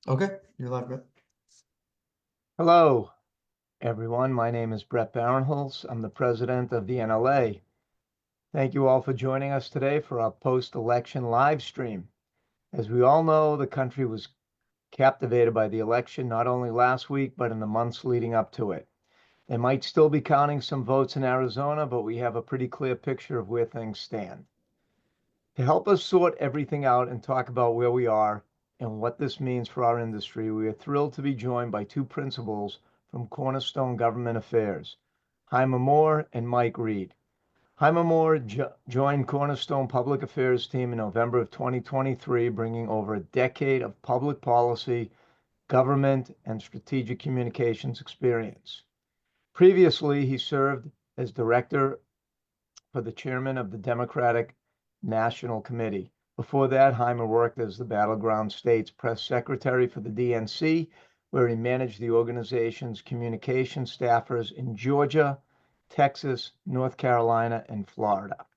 Okay, you're live, Brett. Hello, everyone. My name is Brett Barinholtz. I'm the president of the NLA. Thank you all for joining us today for our post-election live stream. As we all know, the country was captivated by the election not only last week, but in the months leading up to it. They might still be counting some votes in Arizona, but we have a pretty clear picture of where things stand. To help us sort everything out and talk about where we are and what this means for our industry, we are thrilled to be joined by two principals from Cornerstone Government Affairs, Jaime Moore and Mike Reed. Jaime Moore joined Cornerstone Public Affairs team in November of 2023, bringing over a decade of public policy, government, and strategic communications experience. Previously, he served as director for the chairman of the Democratic National Committee. Before that, Jaime worked as the Battleground States press secretary for the DNC, where he managed the organization's communication staffers in Georgia, Texas, North Carolina, and Florida.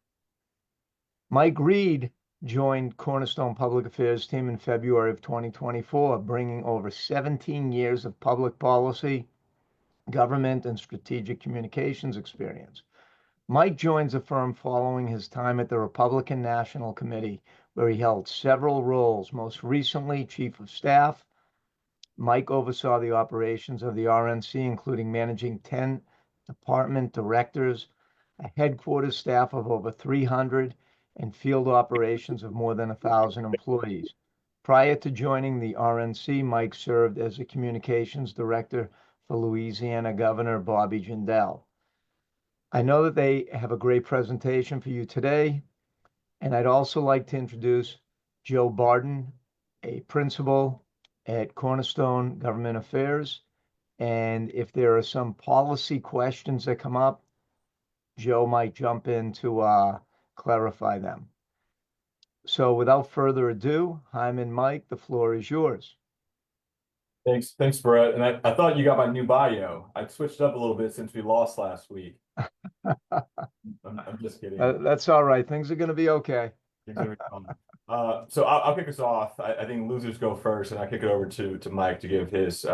Mike Reed joined Cornerstone Public Affairs team in February of 2024, bringing over 17 years of public policy, government, and strategic communications experience. Mike joins the firm following his time at the Republican National Committee, where he held several roles, most recently Chief of Staff. Mike oversaw the operations of the RNC, including managing 10 department directors, a headquarters staff of over 300, and field operations of more than 1,000 employees. Prior to joining the RNC, Mike served as a communications director for Louisiana Governor Bobby Jindal. I know that they have a great presentation for you today, and I'd also like to introduce Joe Barden, a principal at Cornerstone Government Affairs. And if there are some policy questions that come up, Joe might jump in to clarify them. So without further ado, Hyman, Mike, the floor is yours. Thanks, Brett. And I thought you got my new bio. I switched up a little bit since we lost last week. I'm just kidding. That's all right. Things are going to be okay. Things are fun. So I'll kick us off. I think losers go first, and I kick it over to Mike to give his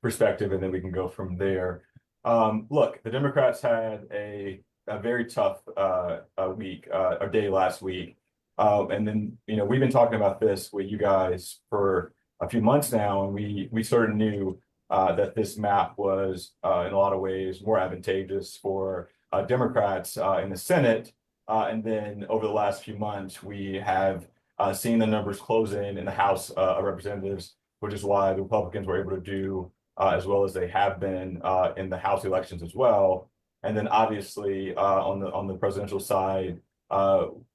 perspective, and then we can go from there. Look, the Democrats had a very tough week, a day last week. And then, we've been talking about this with you guys for a few months now, and we sort of knew that this map was in a lot of ways more advantageous for Democrats in the Senate. And then over the last few months, we have seen the numbers close in the House of Representatives, which is why the Republicans were able to do as well as they have been in the House elections as well. And then obviously on the presidential side,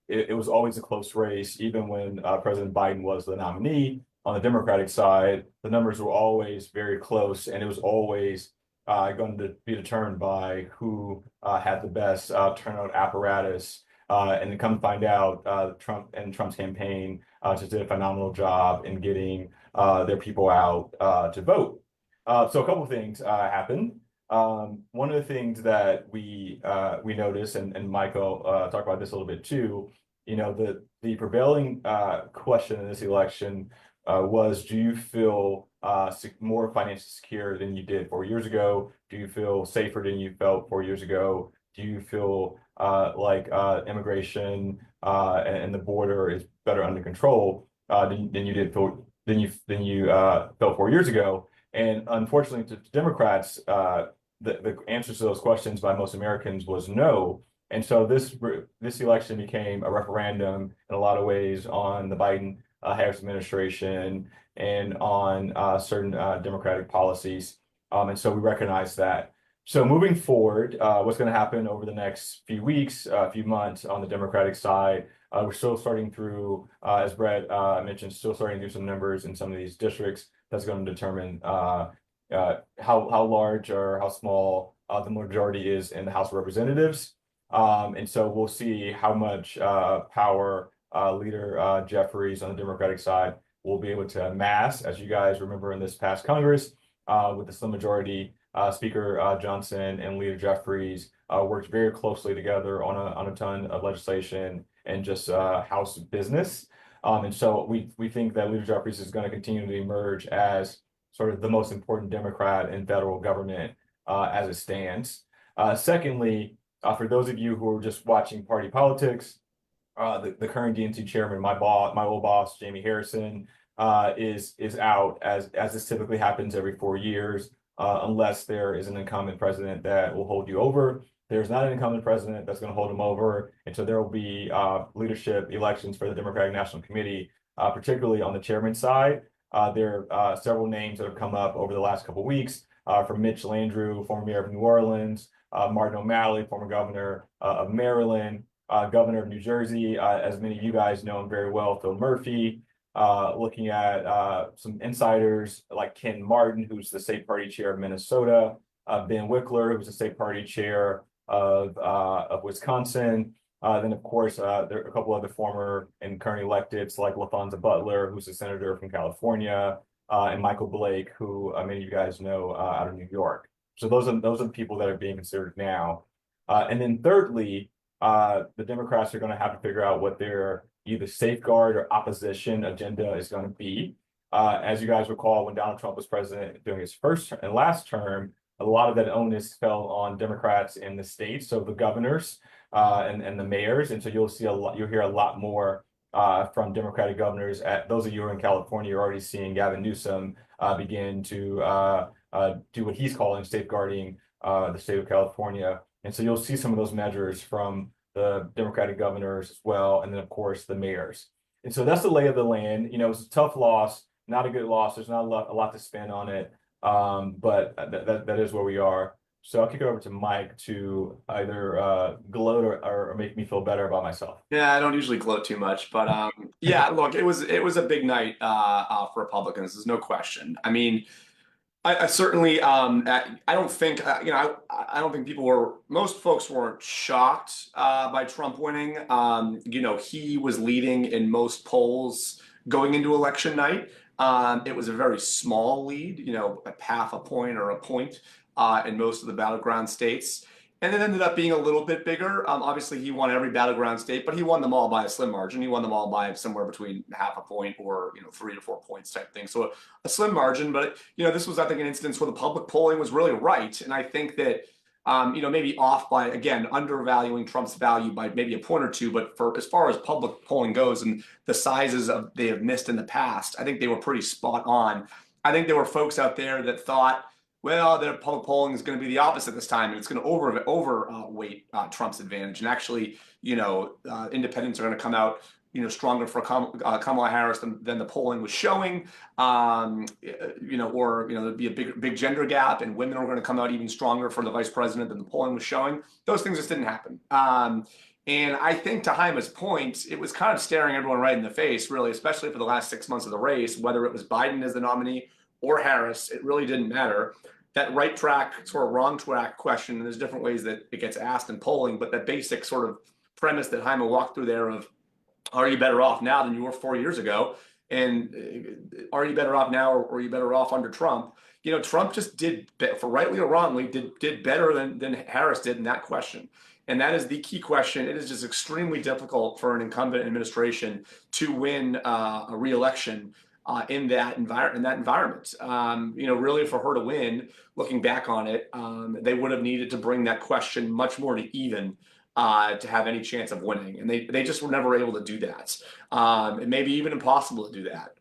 it was always a close race, even when President Biden was the nominee. On the Democratic side, the numbers were always very close, and it was always going to be determined by who had the best turnout apparatus. And then come to find out, Trump and Trump's campaign just did a phenomenal job in getting their people out to vote. So a couple of things happened. One of the things that we noticed, and Michael talked about this a little bit too, the prevailing question in this election was, do you feel more financially secure than you did 4 years ago? Do you feel safer than you felt 4 years ago? Do you feel like immigration and the border is better under control than you did than you felt 4 years ago? And unfortunately, to Democrats, the answers to those questions by most Americans was no. And so this election became a referendum in a lot of ways on the Biden Harris administration and on certain Democratic policies. And so we recognize that. So moving forward, what's going to happen over the next few weeks, few months on the Democratic side? We're still starting through, as Brett mentioned, still starting to do some numbers in some of these districts. That's going to determine how large or how small the majority is in the House of Representatives. And so we'll see how much power Leader Jeffries on the Democratic side will be able to amass. As you guys remember in this past Congress, with the slim majority, Speaker Johnson and Leader Jeffries worked very closely together on a ton of legislation and just House business. And so we think that Luther Jeffries is going to continue to emerge as sort of the most important Democrat in federal government as it stands. Secondly, for those of you who are just watching party politics, the current DNC chairman, my old boss, Jamie Harrison, is out as this typically happens every 4 years, unless there is an incumbent president that will hold you over. There's not an incumbent president that's going to hold him over, and so there will be leadership elections for the Democratic National Committee, particularly on the chairman's side. There are several names that have come up over the last couple of weeks, from Mitch Landrieu, former mayor of New Orleans, Martin O'Malley, former governor of Maryland, governor of New Jersey, as many of you guys know him very well, Phil Murphy, looking at some insiders like Ken Martin, who's the state party chair of Minnesota, Ben Wickler, who's the state party chair of Wisconsin. Then, of course, there are a couple other former and current electeds like LaFonza Butler, who's a senator from California, and Michael Blake, who many of you guys know out of New York. So those are the people that are being considered now. And then thirdly, the Democrats are going to have to figure out what their either safeguard or opposition agenda is going to be. As you guys recall, when Donald Trump was president during his first and last term, a lot of that onus fell on Democrats in the states, so the governors and the mayors, and so you'll hear a lot more from Democratic governors. Those of you who are in California, you're already seeing Gavin Newsom begin to do what he's calling safeguarding the state of California. And so you'll see some of those measures from the Democratic governors as well, and then of course the mayors. And so that's the lay of the land. It's a tough loss, not a good loss. There's not a lot to spend on it, but that is where we are. So I'll kick it over to Mike to either gloat or make me feel better about myself. Yeah, I don't usually gloat too much, but yeah, look, it was a big night for Republicans. There's no question. I mean, I certainly I don't think I don't think most folks weren't shocked by Trump winning. He was leading in most polls going into election night. It was a very small lead, a half a point or a point in most of the battleground states. And it ended up being a little bit bigger. Obviously, he won every battleground state, but he won them all by a slim margin. He won them all by somewhere between half a point or 3 to 4 points type thing. So a slim margin, but this was, I think, an instance where the public polling was really right. And I think that maybe off by, again, undervaluing Trump's value by maybe a point or two, but for as far as public polling goes and the sizes they have missed in the past, I think they were pretty spot on. I think there were folks out there that thought, well, their public polling is going to be the opposite this time, and it's going to overweight Trump's advantage. And actually, independents are going to come out, stronger for Kamala Harris than the polling was showing. There'd be a big gender gap, and women are going to come out even stronger for the vice president than the polling was showing. Those things just didn't happen. And I think to Haima's point, it was kind of staring everyone right in the face, really, especially for the last 6 months of the race, whether it was Biden as the nominee or Harris, it really didn't matter. That right track sort of wrong track question, and there's different ways that it gets asked in polling, but that basic sort of premise that Haima walked through there of, are you better off now than you were 4 years ago? And are you better off now or are you better off under Trump? Trump just did, for rightly or wrongly, did better than Harris did in that question. And that is the key question. It is just extremely difficult for an incumbent administration to win a re-election in that environment. Really for her to win, looking back on it, they would have needed to bring that question much more to even to have any chance of winning. And they just were never able to do that. It may be even impossible to do that.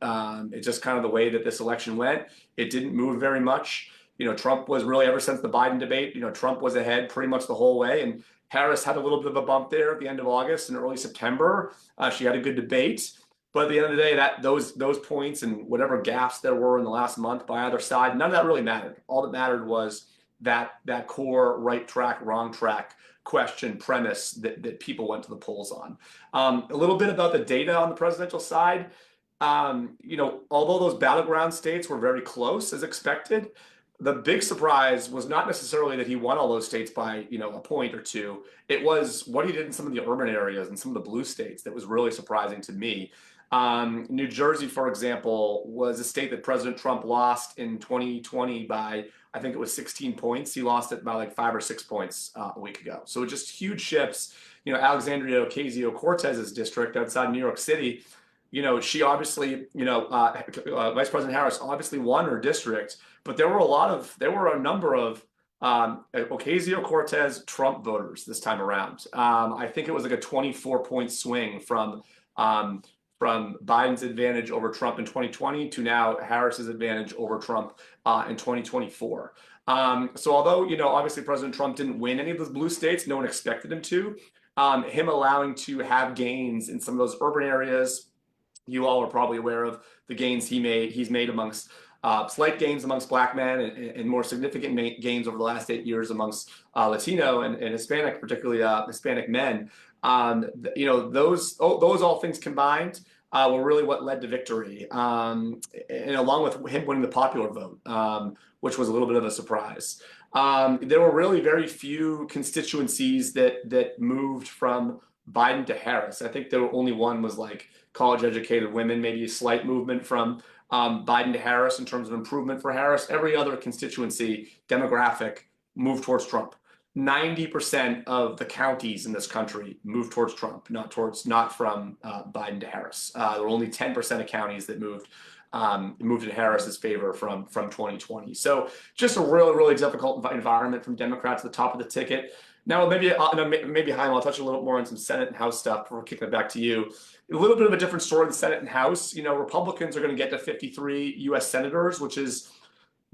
It's just kind of the way that this election went. It didn't move very much. Trump was really, ever since the Biden debate, Trump was ahead pretty much the whole way. And Harris had a little bit of a bump there at the end of August and early September. She had a good debate. But at the end of the day, those points and whatever gaps there were in the last month by either side, none of that really mattered. All that mattered was that core right track, wrong track question premise that people went to the polls on. A little bit about the data on the presidential side. Although those battleground states were very close as expected, the big surprise was not necessarily that he won all those states by, a point or two. It was what he did in some of the urban areas and some of the blue states that was really surprising to me. New Jersey, for example, was a state that President Trump lost in 2020 by, I think it was 16 points. He lost it by like 5 or 6 points a week ago. So just huge shifts. Alexandria Ocasio-Cortez's district outside New York City, she obviously, Vice President Harris obviously won her district, but there were a number of Ocasio-Cortez Trump voters this time around. I think it was like a 24-point swing from Biden's advantage over Trump in 2020 to now Harris's advantage over Trump in 2024. So although, obviously President Trump didn't win any of those blue states, no one expected him to, him allowing to have gains in some of those urban areas, you all are probably aware of the gains he's made amongst slight gains amongst Black men and more significant gains over the last 8 years amongst Latino and Hispanic, particularly Hispanic men. Those all things combined were really what led to victory, and along with him winning the popular vote, which was a little bit of a surprise. There were really very few constituencies that moved from Biden to Harris. I think there were only one was like college-educated women, maybe a slight movement from Biden to Harris in terms of improvement for Harris. Every other constituency demographic moved towards Trump. 90% of the counties in this country moved towards Trump, not from Biden to Harris. There were only 10% of counties that moved in Harris's favor from 2020. So just a really, really difficult environment from Democrats at the top of the ticket. Now, maybe Chaim, I'll touch a little more on some Senate and House stuff before kicking it back to you. A little bit of a different story in the Senate and House. Republicans are going to get to 53 U.S. senators, which is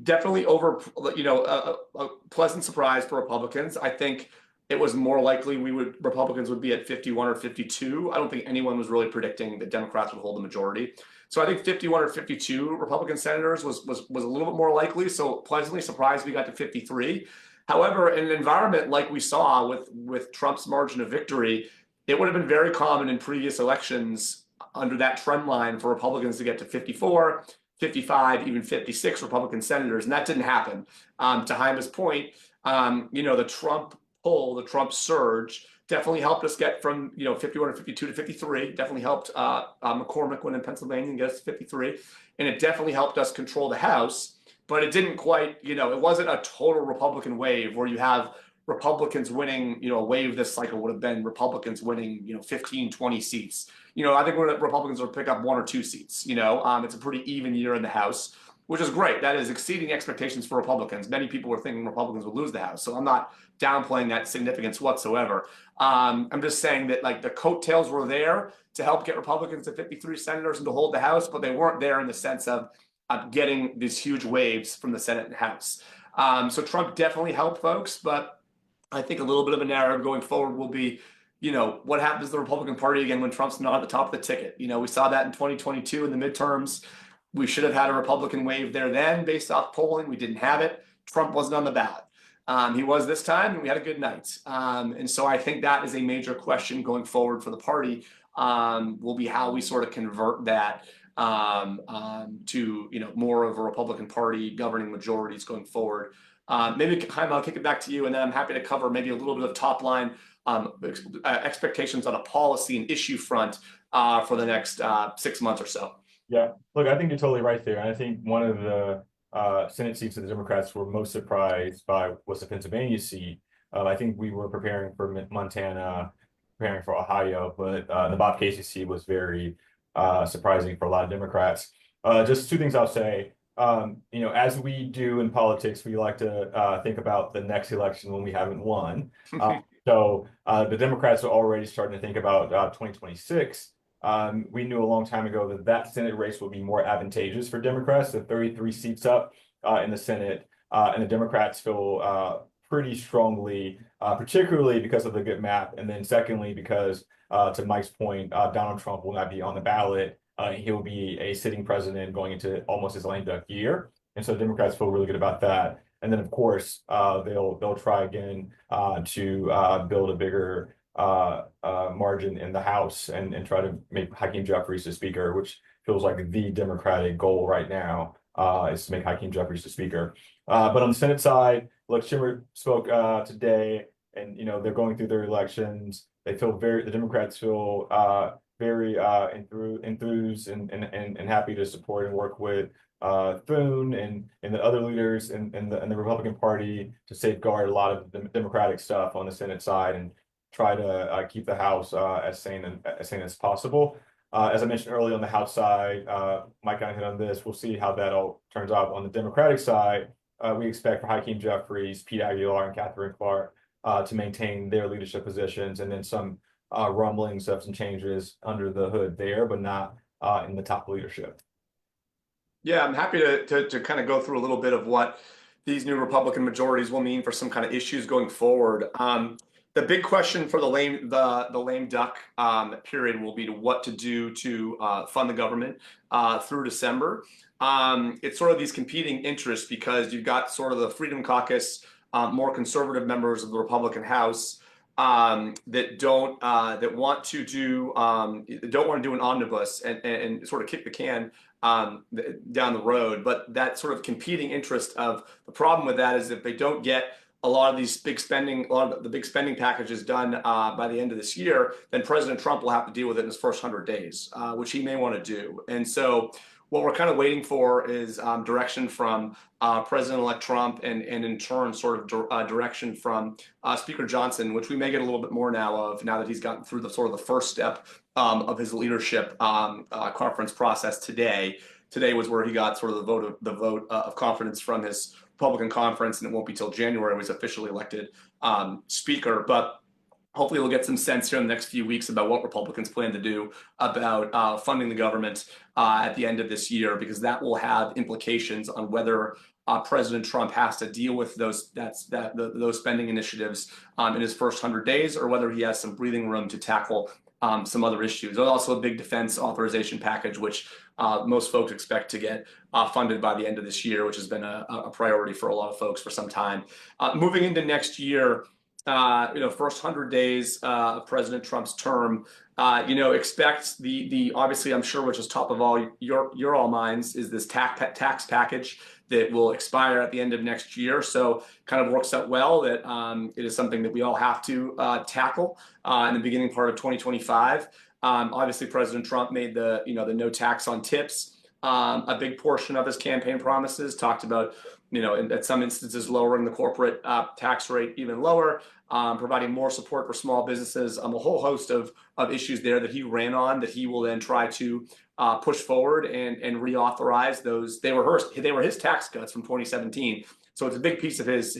definitely a pleasant surprise for Republicans. I think it was more likely Republicans would be at 51 or 52. I don't think anyone was really predicting that Democrats would hold the majority. So I think 51 or 52 Republican senators was a little bit more likely. So pleasantly surprised we got to 53. However, in an environment like we saw with Trump's margin of victory, it would have been very common in previous elections under that trend line for Republicans to get to 54, 55, even 56 Republican senators, and that didn't happen. To Chaima's point, the Trump pull, the Trump surge definitely helped us get from 51 or 52 to 53. Definitely helped McCormick win in Pennsylvania and get us to 53, and it definitely helped us control the House. But it didn't quite, it wasn't a total Republican wave where you have Republicans winning, a wave this cycle would have been Republicans winning, 15, 20 seats. I think Republicans will pick up 1 or 2 seats. It's a pretty even year in the House, which is great. That is exceeding expectations for Republicans. Many people were thinking Republicans would lose the House. So I'm not downplaying that significance whatsoever. I'm just saying that like the coattails were there to help get Republicans to 53 senators and to hold the House, but they weren't there in the sense of getting these huge waves from the Senate and House. So Trump definitely helped folks, but I think a little bit of a narrative going forward will be, what happens to the Republican Party again when Trump's not at the top of the ticket? We saw that in 2022 in the midterms. We should have had a Republican wave there then based off polling. We didn't have it. Trump wasn't on the ballot. He was this time, and we had a good night. And so I think that is a major question going forward for the party, will be how we sort of convert that to more of a Republican Party governing majorities going forward. Maybe Chaim, I'll kick it back to you, and then I'm happy to cover maybe a little bit of top line expectations on a policy and issue front for the next 6 months or so. Yeah, look, I think you're totally right there. And I think one of the Senate seats that the Democrats were most surprised by was the Pennsylvania seat. I think we were preparing for Montana, preparing for Ohio, but the Bob Casey seat was very surprising for a lot of Democrats. Just 2 things I'll say. As we do in politics, we like to think about the next election when we haven't won. So the Democrats are already starting to think about 2026. We knew a long time ago that Senate race will be more advantageous for Democrats, the 33 seats up in the Senate. And the Democrats feel pretty strongly, particularly because of the good map. And then secondly, because to Mike's point, Donald Trump will not be on the ballot. He'll be a sitting president going into almost his lame duck year. And so Democrats feel really good about that. And then, of course, they'll try again to build a bigger margin in the House and try to make Hakeem Jeffries the speaker, which feels like the Democratic goal right now is to make Hakeem Jeffries the speaker. But on the Senate side, look, Schumer spoke today, and they're going through their elections. The Democrats feel very enthused and happy to support and work with Thune and the other leaders in the Republican Party to safeguard a lot of the Democratic stuff on the Senate side and try to keep the House as sane as possible. As I mentioned earlier on the House side, Mike kind of hit on this. We'll see how that all turns out. On the Democratic side, we expect for Hakeem Jeffries, Pete Aguilar, and Catherine Clark to maintain their leadership positions, and then some rumblings of some changes under the hood there, but not in the top leadership. Yeah, I'm happy to kind of go through a little bit of what these new Republican majorities will mean for some kind of issues going forward. The big question for the lame duck period will be to what to do to fund the government through December. It's sort of these competing interests because you've got sort of the Freedom Caucus, more conservative members of the Republican House that want to do an omnibus and sort of kick the can down the road. But that sort of competing interest of the problem with that is if they don't get a lot of the big spending packages done by the end of this year, then President Trump will have to deal with it in his first 100 days, which he may want to do. And so what we're kind of waiting for is direction from President-elect Trump and in turn sort of direction from Speaker Johnson, which we may get a little bit more now that he's gotten through the sort of the first step of his leadership conference process today. Today was where he got sort of the vote of confidence from his Republican conference, and it won't be till January when he's officially elected Speaker. But hopefully we'll get some sense here in the next few weeks about what Republicans plan to do about funding the government at the end of this year, because that will have implications on whether President Trump has to deal with those spending initiatives in his first 100 days, or whether he has some breathing room to tackle some other issues. There's also a big defense authorization package, which most folks expect to get funded by the end of this year, which has been a priority for a lot of folks for some time. Moving into next year, first 100 days of President Trump's term, expect the obviously, I'm sure, which is top of all your all minds, is this tax package that will expire at the end of next year. So kind of works out well that it is something that we all have to tackle in the beginning part of 2025. Obviously, President Trump made the no tax on tips a big portion of his campaign promises, talked about, at some instances, lowering the corporate tax rate even lower, providing more support for small businesses, a whole host of issues there that he ran on that he will then try to push forward and reauthorize those. They were his tax cuts from 2017. So it's a big piece of his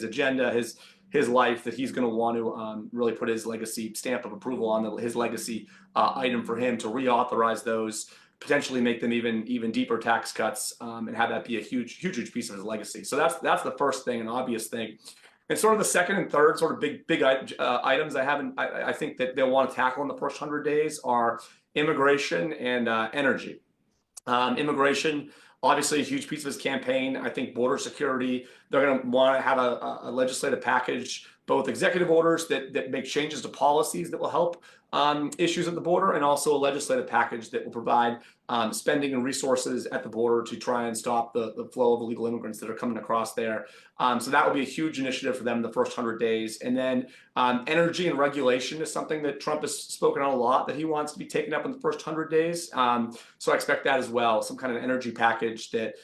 agenda, his life, that he's going to want to really put his legacy stamp of approval on his legacy item for him to reauthorize those, potentially make them even deeper tax cuts, and have that be a huge piece of his legacy. So that's the first thing, an obvious thing. And sort of the second and third sort of big items I think that they'll want to tackle in the first 100 days are immigration and energy. Immigration, obviously a huge piece of his campaign. I think border security, they're going to want to have a legislative package, both executive orders that make changes to policies that will help issues at the border, and also a legislative package that will provide spending and resources at the border to try and stop the flow of illegal immigrants that are coming across there. So that will be a huge initiative for them in the first 100 days. And then energy and regulation is something that Trump has spoken on a lot, that he wants to be taken up in the first 100 days. So I expect that as well, some kind of energy package that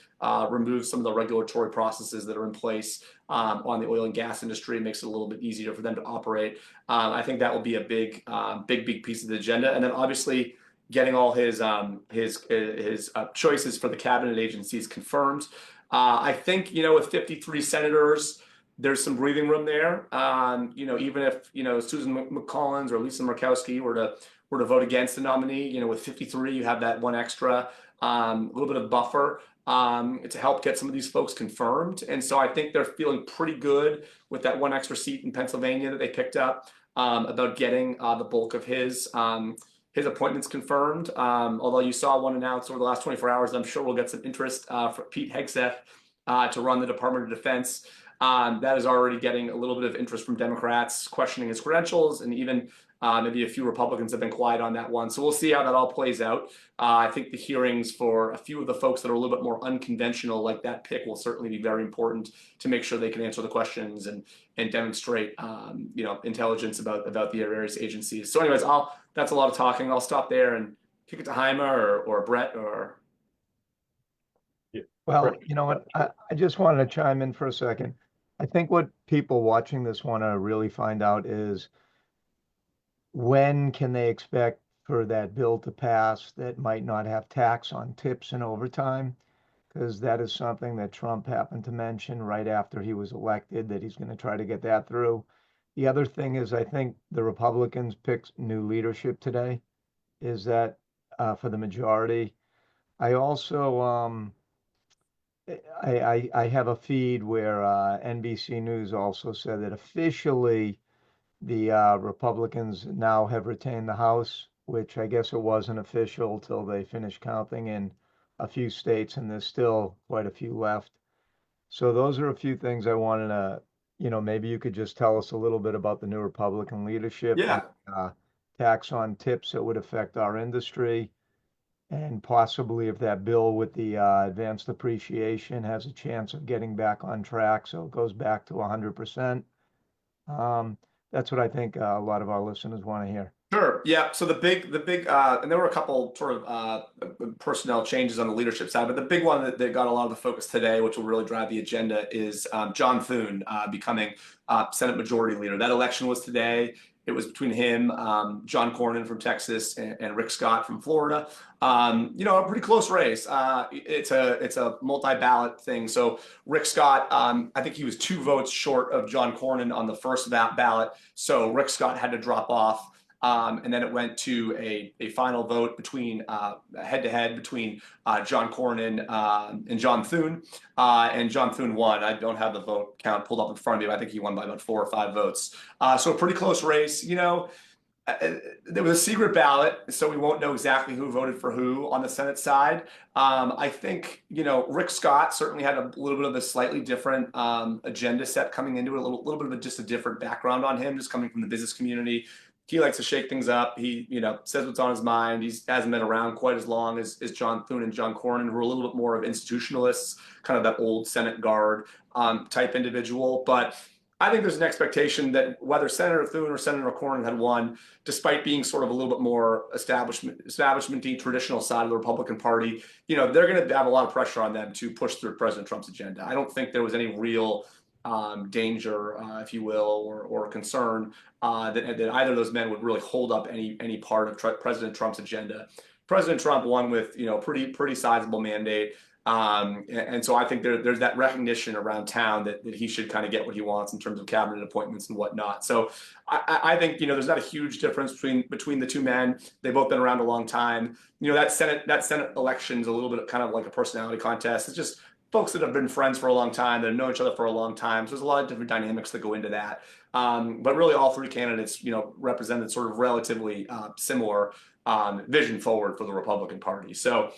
removes some of the regulatory processes that are in place on the oil and gas industry, makes it a little bit easier for them to operate. I think that will be a big piece of the agenda. And then obviously getting all his choices for the cabinet agencies confirmed. I think, with 53 senators, there's some breathing room there. Even if, Susan McCollins or Lisa Murkowski were to vote against the nominee, with 53, you have that one extra, a little bit of buffer to help get some of these folks confirmed. And so I think they're feeling pretty good with that one extra seat in Pennsylvania that they picked up, about getting the bulk of his appointments confirmed. Although you saw one announced over the last 24 hours, I'm sure we'll get some interest for Pete Hegseth to run the Department of Defense. That is already getting a little bit of interest from Democrats questioning his credentials, and even maybe a few Republicans have been quiet on that one. So we'll see how that all plays out. I think the hearings for a few of the folks that are a little bit more unconventional, like that pick, will certainly be very important to make sure they can answer the questions and demonstrate intelligence about the various agencies. So anyways, that's a lot of talking. I'll stop there and kick it to Jaime or Brett or. Well, you know what? I just wanted to chime in for a second. I think what people watching this want to really find out is, when can they expect for that bill to pass that might not have tax on tips and overtime, because that is something that Trump happened to mention right after he was elected, that he's going to try to get that through. The other thing is, I think the Republicans picked new leadership today, is that for the majority. I also, I have a feed where NBC News also said that officially the Republicans now have retained the House, which I guess it wasn't official till they finished counting in a few states, and there's still quite a few left. So those are a few things I wanted to, maybe you could just tell us a little bit about the new Republican leadership, Yeah. tax on tips that would affect our industry, and possibly if that bill with the advanced appreciation has a chance of getting back on track, so it goes back to 100%. That's what I think a lot of our listeners want to hear. Sure. Yeah. So and there were a couple sort of personnel changes on the leadership side, but the big one that got a lot of the focus today, which will really drive the agenda, is John Thune becoming Senate Majority Leader. That election was today. It was between him, John Cornyn from Texas, and Rick Scott from Florida. A pretty close race. It's a multi-ballot thing. So Rick Scott, I think he was 2 votes short of John Cornyn on the first ballot. So Rick Scott had to drop off. And then it went to a final vote between head-to-head between John Cornyn and John Thune, and John Thune won. I don't have the vote count pulled up in front of me, but I think he won by about 4 or 5 votes. So a pretty close race. There was a secret ballot, so we won't know exactly who voted for who on the Senate side. I think, Rick Scott certainly had a little bit of a slightly different agenda set coming into it, a little bit of just a different background on him, just coming from the business community. He likes to shake things up. He, says what's on his mind. He hasn't been around quite as long as John Thune and John Cornyn, who are a little bit more of institutionalists, kind of that old Senate guard type individual. But I think there's an expectation that whether Senator Thune or Senator Cornyn had won, despite being sort of a little bit more establishment-y, traditional side of the Republican Party, they're going to have a lot of pressure on them to push through President Trump's agenda. I don't think there was any real danger, if you will, or concern that either of those men would really hold up any part of President Trump's agenda. President Trump won with pretty sizable mandate, and so I think there's that recognition around town that he should kind of get what he wants in terms of cabinet appointments and whatnot. So I think there's not a huge difference between the two men. They've both been around a long time. That Senate election is a little bit kind of like a personality contest. It's just folks that have been friends for a long time, that have known each other for a long time. So there's a lot of different dynamics that go into that. But really all 3 candidates, represented sort of relatively similar vision forward for the Republican Party. So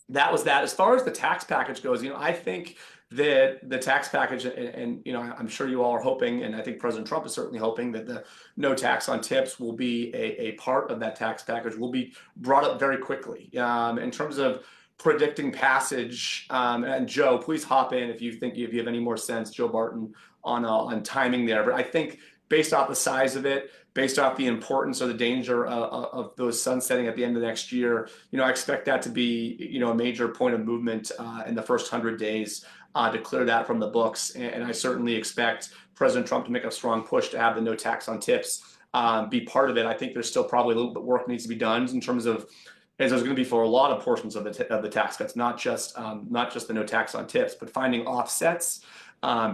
that was that. As far as the tax package goes, I think that the tax package, and I'm sure you all are hoping, and I think President Trump is certainly hoping, that the no tax on tips will be a part of that tax package, will be brought up very quickly. In terms of predicting passage, and Joe, please hop in if you have any more sense, Joe Barton, on timing there. But I think based off the size of it, based off the importance or the danger of those sunsetting at the end of next year, I expect that to be a major point of movement in the first 100 days to clear that from the books. And I certainly expect President Trump to make a strong push to have the no tax on tips be part of it. I think there's still probably a little bit of work needs to be done in terms of, as there's going to be for a lot of portions of the tax cuts, not just the no tax on tips, but finding offsets,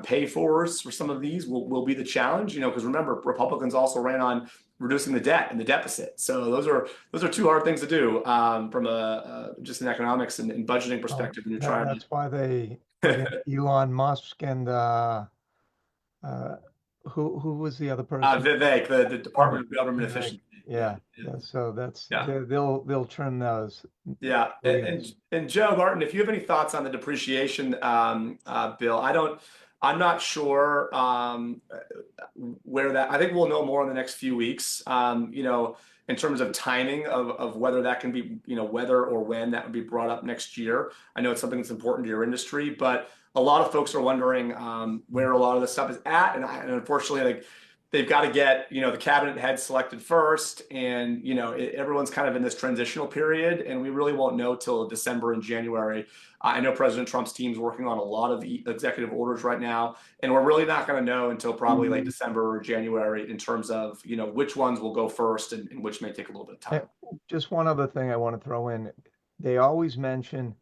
pay-fors for some of these will be the challenge. Because remember, Republicans also ran on reducing the debt and the deficit. So those are 2 hard things to do from just an economics and budgeting perspective. And you're trying. That's why they put in Elon Musk and who was the other person? Vivek, the Department of Government Vivek. Efficiency. Yeah. So that's they'll trim those. Yeah, and Joe Barton, if you have any thoughts on the depreciation bill, I'm not sure where that. I think we'll know more in the next few weeks. In terms of timing of whether that can be, whether or when that would be brought up next year. I know it's something that's important to your industry, but a lot of folks are wondering where a lot of this stuff is at, and unfortunately, they've got to get, the cabinet head selected first. And, everyone's kind of in this transitional period, and we really won't know till December and January. I know President Trump's team's working on a lot of executive orders right now, and we're really not going to know until probably late December or January in terms of, which ones will go first and which may take a little bit of time. Just one other thing I want to throw in. They always mention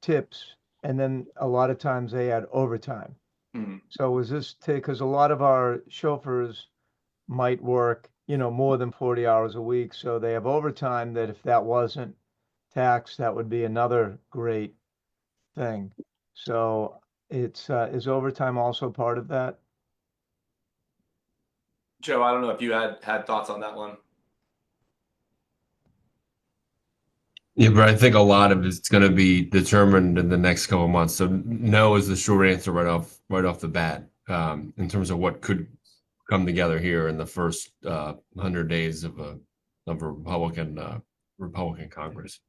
tips, and then a lot of times they add overtime. Mhm. So is this because a lot of our chauffeurs might work, more than 40 hours a week, so they have overtime that if that wasn't taxed, that would be another great thing. So it's is overtime also part of that? Joe, I don't know if you had thoughts on that one. Yeah, but I think a lot of it's going to be determined in the next couple of months. So no is the short answer right off the bat, in terms of what could come together here in the first 100 days of a Republican Congress,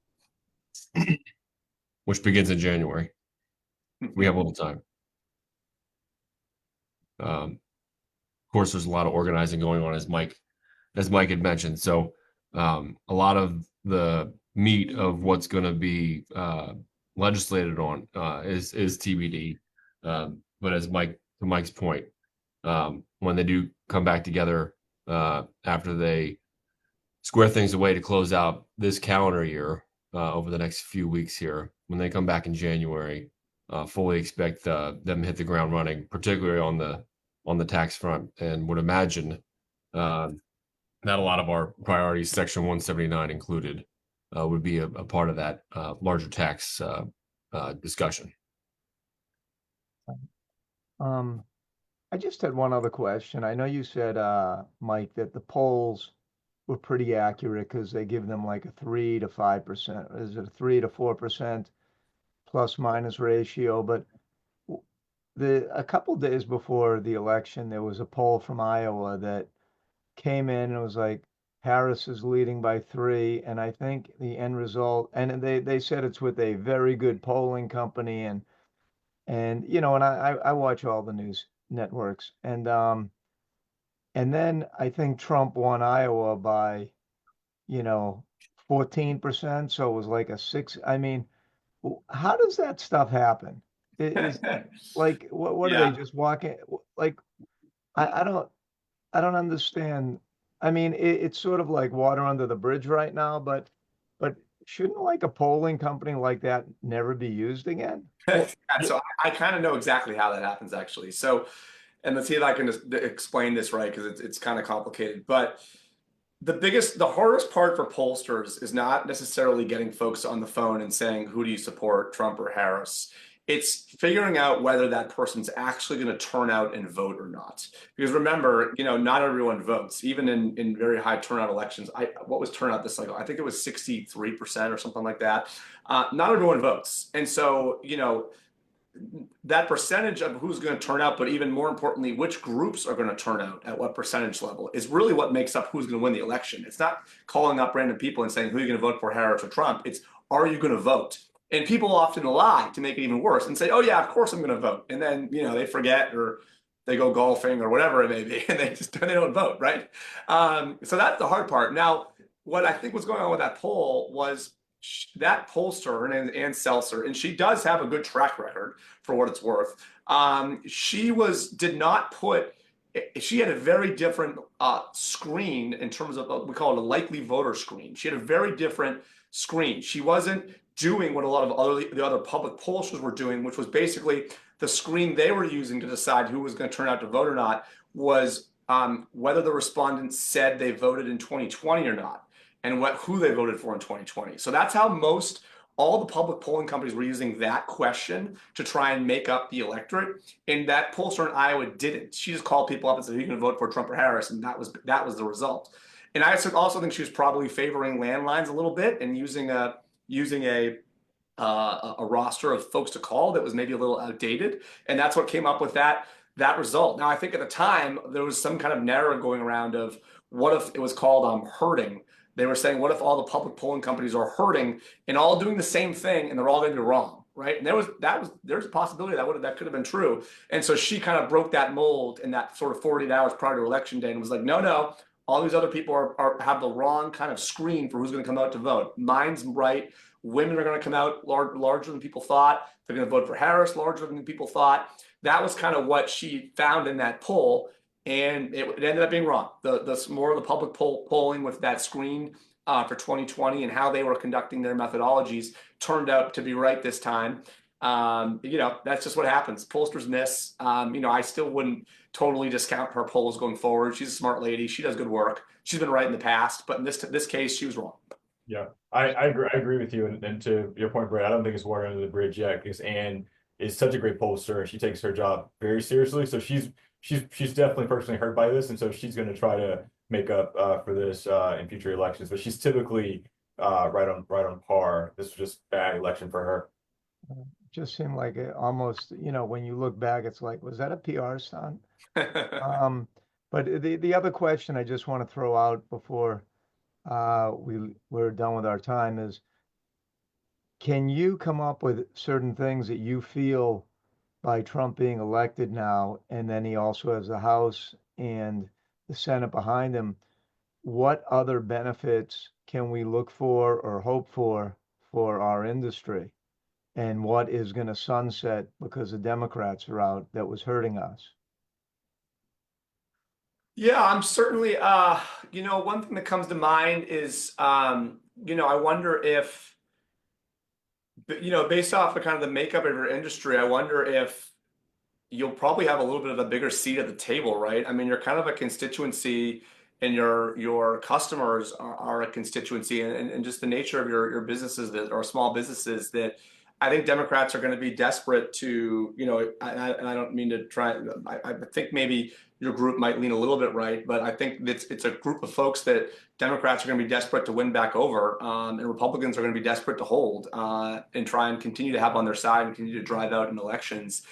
which begins in January. We have a little time. Of course, there's a lot of organizing going on, as Mike had mentioned. So a lot of the meat of what's going to be legislated on is TBD. But as to Mike's point, when they do come back together after they square things away to close out this calendar year over the next few weeks here, when they come back in January, fully expect them to hit the ground running, particularly on the tax front, and would imagine that a lot of our priorities, Section 179 included, would be a part of that larger tax discussion. I just had one other question. I know you said, Mike, that the polls were pretty accurate because they give them like a 3 to 5%. Is it a 3 to 4% plus minus ratio? But a couple days before the election, there was a poll from Iowa that came in and it was like Harris is leading by 3, and I think the end result, and they said it's with a very good polling company, and I watch all the news networks, and then I think Trump won Iowa by 14%, so it was like a 6. I mean, how does that stuff happen? Is like what are Yeah. they just walking like I don't understand. I mean, it's sort of like water under the bridge right now, but shouldn't like a polling company like that never be used again? Yeah, so I kind of know exactly how that happens, actually. So, and let's see if I can just explain this right, because it's kind of complicated. But the hardest part for pollsters is not necessarily getting folks on the phone and saying, who do you support, Trump or Harris? It's figuring out whether that person's actually going to turn out and vote or not. Because remember, not everyone votes, even in very high turnout elections. What was turnout this cycle? I think it was 63% or something like that. Not everyone votes. And so, that percentage of who's going to turn out, but even more importantly, which groups are going to turn out at what percentage level, is really what makes up who's going to win the election. It's not calling up random people and saying, who are you going to vote for, Harris or Trump? It's, are you going to vote? And people often lie to make it even worse and say, oh yeah, of course I'm going to vote. And then, they forget, or they go golfing or whatever it may be, and they don't vote, right? So that's the hard part. Now, what I think was going on with that poll was that pollster, Ann Seltzer, and she does have a good track record for what it's worth. She had a very different screen in terms of, we call it a likely voter screen. She had a very different screen. She wasn't doing what a lot of the other public pollsters were doing, which was basically the screen they were using to decide who was going to turn out to vote or not was whether the respondents said they voted in 2020 or not, and who they voted for in 2020. So that's how all the public polling companies were using that question to try and make up the electorate. And that pollster in Iowa didn't. She just called people up and said, "Are you going to vote for Trump or Harris?" And that was the result. And I also think she was probably favoring landlines a little bit and using a roster of folks to call that was maybe a little outdated. And that's what came up with that result. Now, I think at the time there was some kind of narrative going around of, what if it was called herding? They were saying, what if all the public polling companies are herding and all doing the same thing, and they're all going to be wrong, right? And there's a possibility that could have been true. And so she kind of broke that mold in that sort of 48 hours prior to election day and was like, no, all these other people have the wrong kind of screen for who's going to come out to vote. Mine's right. Women are going to come out larger than people thought. They're going to vote for Harris larger than people thought. That was kind of what she found in that poll, and it ended up being wrong. The more of the public polling with that screen for 2020 and how they were conducting their methodologies turned out to be right this time. That's just what happens. Pollsters miss. I still wouldn't totally discount her polls going forward. She's a smart lady. She does good work. She's been right in the past, but in this case, she was wrong. Yeah, I agree with you. And to your point, Brett, I don't think it's water under the bridge yet because Anne is such a great pollster and she takes her job very seriously. So she's definitely personally hurt by this, and so she's going to try to make up for this in future elections. But she's typically right on par. This was just bad election for her. Just seemed like it almost, when you look back, it's like, was that a PR stunt? But the other question I just want to throw out before we're done with our time is, can you come up with certain things that you feel by Trump being elected now, and then he also has the House and the Senate behind him, what other benefits can we look for or hope for our industry? And what is going to sunset because the Democrats are out that was hurting us? Yeah, I'm certainly, one thing that comes to mind is, I wonder if, based off of kind of the makeup of your industry, I wonder if you'll probably have a little bit of a bigger seat at the table, right? I mean, you're kind of a constituency and your customers are a constituency and just the nature of your businesses that are small businesses that I think Democrats are going to be desperate to, and I don't mean to try, I think maybe your group might lean a little bit right, but I think it's a group of folks that Democrats are going to be desperate to win back over, and Republicans are going to be desperate to hold and try and continue to have on their side and continue to drive out in elections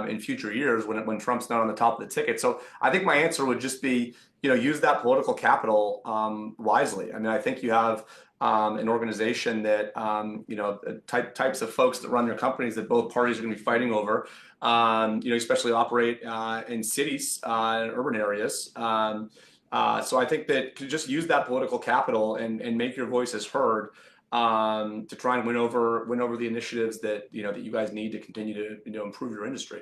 in future years when Trump's not on the top of the ticket. So I think my answer would just be, use that political capital wisely. I mean, I think you have an organization that, types of folks that run their companies that both parties are going to be fighting over, especially operate in cities and urban areas. So I think that to just use that political capital and make your voices heard to try and win over the initiatives that, that you guys need to continue to, improve your industry.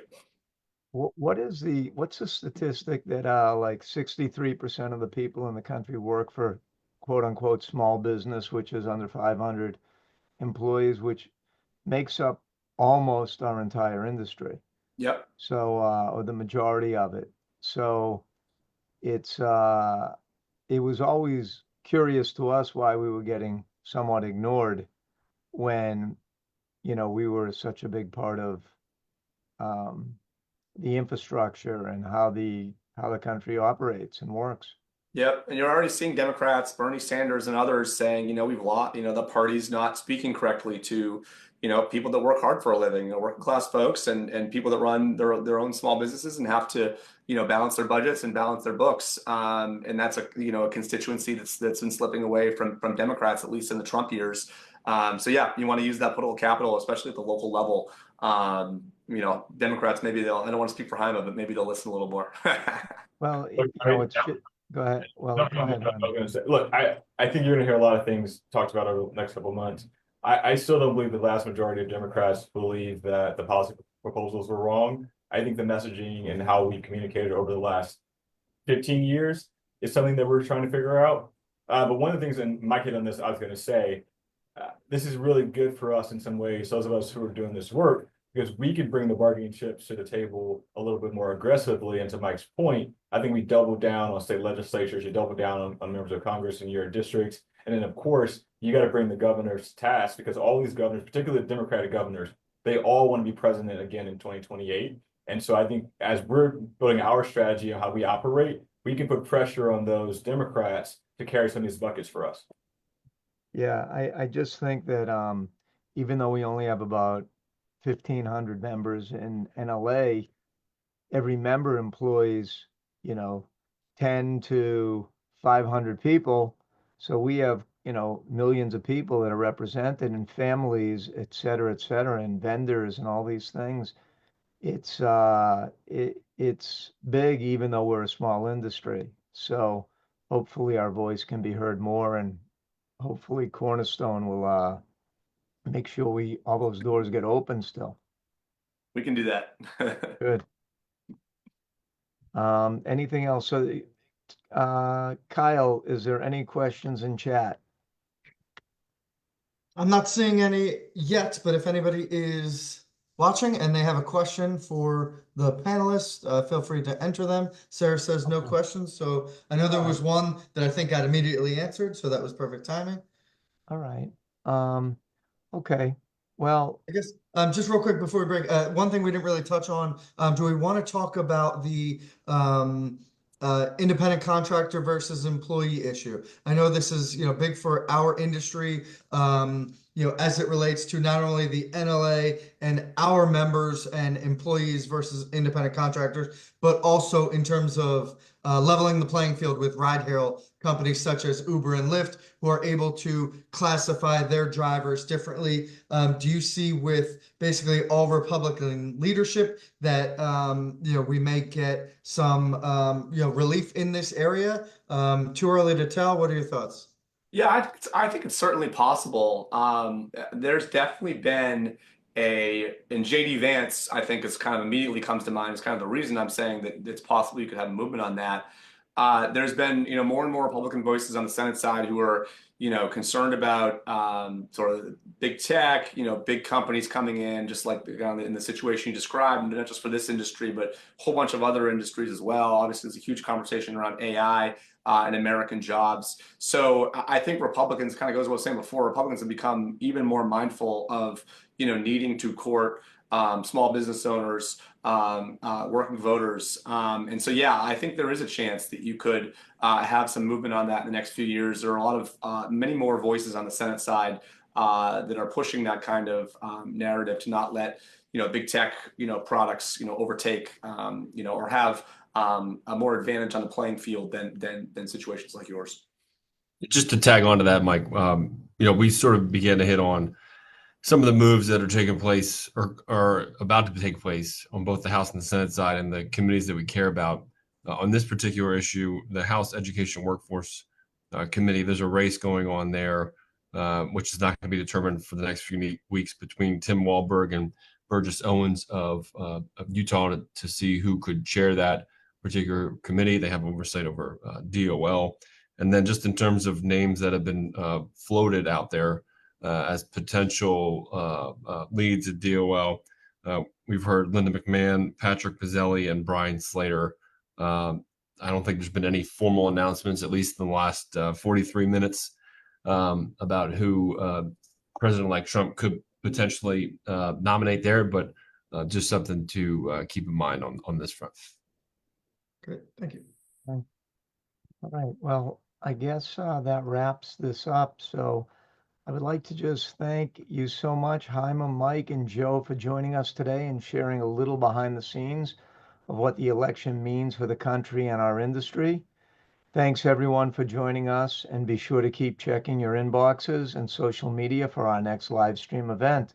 What's the statistic that like 63% of the people in the country work for quote unquote small business, which is under 500 employees, which makes up almost our entire industry. Yep. So, or the majority of it. So it was always curious to us why we were getting somewhat ignored when, we were such a big part of the infrastructure and how the country operates and works. Yep. And you're already seeing Democrats, Bernie Sanders and others saying, we've lost, the party's not speaking correctly to, people that work hard for a living, working class folks and people that run their own small businesses and have to, balance their budgets and balance their books. And that's a constituency that's been slipping away from Democrats, at least in the Trump years. So yeah, you want to use that political capital, especially at the local level. Democrats, maybe I don't want to speak for Jaime, but maybe they'll listen a little more. Well, go ahead. Well, No, go ahead. I was going to say, look, I think you're going to hear a lot of things talked about over the next couple of months. I still don't believe the vast majority of Democrats believe that the policy proposals were wrong. I think the messaging and how we communicated over the last 15 years is something that we're trying to figure out. But one of the things, and Mike hit on this, I was going to say, this is really good for us in some ways, those of us who are doing this work, because we can bring the bargaining chips to the table a little bit more aggressively. And to Mike's point, I think we double down on state legislatures, you double down on members of Congress in your districts. And then, of course, you got to bring the governors to task because all these governors, particularly the Democratic governors, they all want to be president again in 2028. And so I think as we're building our strategy on how we operate, we can put pressure on those Democrats to carry some of these buckets for us. Yeah, I just think that even though we only have about 1,500 members in NLA, every member employs, 10 to 500 people. So we have you know, millions of people that are represented and families, et cetera, and vendors and all these things. It's big, even though we're a small industry. So hopefully our voice can be heard more, and hopefully Cornerstone will make sure all those doors get open still. We can do that. Good. Anything else? So, Kyle, is there any questions in chat? I'm not seeing any yet, but if anybody is watching and they have a question for the panelists, feel free to enter them. Sarah says no Okay. questions, so I know there was one that I think got immediately answered, so that was perfect timing. All right. Okay. Well, I guess just real quick before we break, one thing we didn't really touch on. Do we want to talk about the independent contractor versus employee issue? I know this is big for our industry. As it relates to not only the NLA and our members and employees versus independent contractors, but also in terms of leveling the playing field with ride-hail companies such as Uber and Lyft, who are able to classify their drivers differently. Do you see with basically all Republican leadership that we may get some relief in this area? Too early to tell. What are your thoughts? Yeah, I think it's certainly possible. There's definitely been and JD Vance, I think, is kind of immediately comes to mind as kind of the reason I'm saying that it's possible you could have a movement on that. There's been, more and more Republican voices on the Senate side who are, concerned about sort of big tech, big companies coming in, just like in the situation you described, and not just for this industry, but a whole bunch of other industries as well. Obviously, there's a huge conversation around AI and American jobs. So I think Republicans, kind of goes what I was saying before, Republicans have become even more mindful of, needing to court small business owners, working voters. And so, yeah, I think there is a chance that you could have some movement on that in the next few years. There are a lot of many more voices on the Senate side that are pushing that kind of narrative to not let, big tech, products, overtake, or have a more advantage on the playing field than situations like yours. Just to tag on to that, Mike, we sort of began to hit on some of the moves that are taking place or are about to take place on both the House and the Senate side and the committees that we care about. On this particular issue, the House Education Workforce Committee, there's a race going on there, which is not going to be determined for the next few weeks between Tim Walberg and Burgess Owens of Utah to see who could chair that particular committee. They have oversight over DOL. And then just in terms of names that have been floated out there, as potential leads at DOL. We've heard Linda McMahon, Patrick Pizzelli, and Brian Slater. I don't think there's been any formal announcements, at least in the last 43 minutes, about who President-elect Trump could potentially nominate there, but just something to keep in mind on this front. Great, thank you. all right. Well, I guess that wraps this up. So I would like to just thank you so much, Jaime, Mike, and Joe, for joining us today and sharing a little behind the scenes of what the election means for the country and our industry. Thanks, everyone, for joining us, and be sure to keep checking your inboxes and social media for our next live stream event.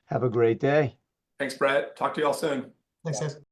Have a great day. Thanks, Brett. Talk to you all soon. Thanks, guys.